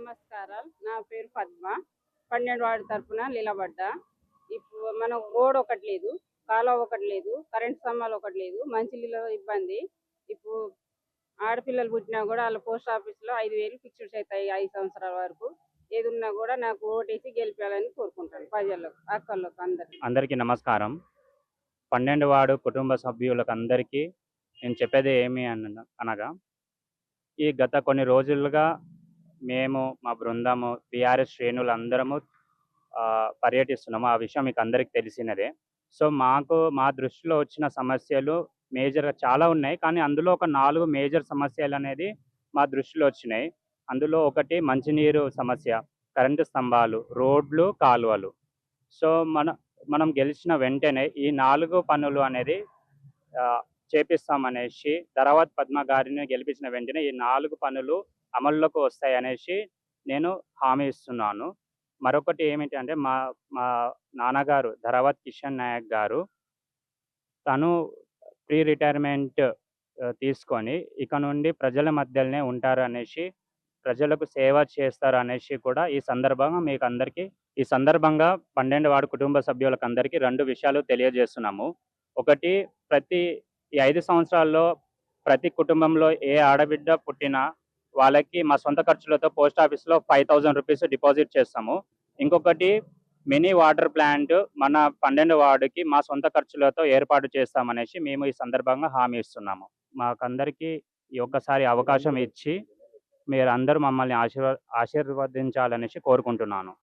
నమస్కారాలు. నా పేరు పద్మ. 12 వార్డు తరపున నిలబడ్డా. ఇప్పుడు మనం రోడ్ ఒకటి లేదు, కాలువ ఒకటి లేదు, కరెంట్ స్తంభాలు ఒకటి లేదు, మంచినీళ్ళ ఇబ్బంది. ఇప్పుడు ఆడపిల్లలు పుట్టినా కూడా వాళ్ళ పోస్ట్ ఆఫీస్లో 5,000 ఫిక్స్డ్ అవుతాయి 5 సంవత్సరాల వరకు. ఏది ఉన్నా కూడా నాకు ఓటేసి గెలిపించాలని కోరుకుంటాను ప్రజలకు, అక్కలకు అందరికి. అందరికీ నమస్కారం. 12 వార్డు కుటుంబ సభ్యులకు అందరికీ నేను చెప్పేది ఏమి అనగా, ఈ గత కొన్ని రోజులుగా మేము మా బృందము టీఆర్ఎస్ శ్రేణులందరము పర్యటిస్తున్నాము. ఆ విషయం మీకు అందరికీ తెలిసినదే. సో మా దృష్టిలో వచ్చిన సమస్యలు మేజర్‌గా చాలా ఉన్నాయి. కానీ అందులో ఒక 4 మేజర్ సమస్యలనేది మా దృష్టిలో వచ్చినాయి. అందులో ఒకటి మంచినీరు సమస్య, కరెంటు స్తంభాలు, రోడ్లు, కాలువలు. సో మనం గెలిచిన వెంటనే ఈ 4 పనులు అనేది చేపిస్తామనేసి, ధరావత్ పద్మ గారిని గెలిపించిన వెంటనే ఈ 4 పనులు అమల్లోకి వస్తాయనేసి నేను హామీ ఇస్తున్నాను. మరొకటి ఏమిటి అంటే మా మా నాన్నగారు ధరావత్ కిషన్ నాయక్ గారు, తను ప్రీ రిటైర్మెంట్ తీసుకొని ఇక నుండి ప్రజల మధ్యలోనే ఉంటారు అనేసి, ప్రజలకు సేవ చేస్తారు అనేసి కూడా ఈ సందర్భంగా 12 వార్డు కుటుంబ సభ్యులకందరికీ 2 విషయాలు తెలియజేస్తున్నాము. ఒకటి, ఈ 5 సంవత్సరాల్లో ప్రతి కుటుంబంలో ఏ ఆడబిడ్డ పుట్టినా వాళ్ళకి మా సొంత ఖర్చులతో పోస్ట్ ఆఫీస్‌లో 5,000 రూపీస్ డిపాజిట్ చేస్తాము. ఇంకొకటి, మినీ వాటర్ ప్లాంట్ మన 12 వార్డుకి మా సొంత ఖర్చులతో ఏర్పాటు చేస్తామనేసి మేము ఈ సందర్భంగా హామీ ఇస్తున్నాము. మాకందరికీ ఈ ఒక్కసారి అవకాశం ఇచ్చి మీరందరూ మమ్మల్ని ఆశీర్వదించాలనేసి కోరుకుంటున్నాను.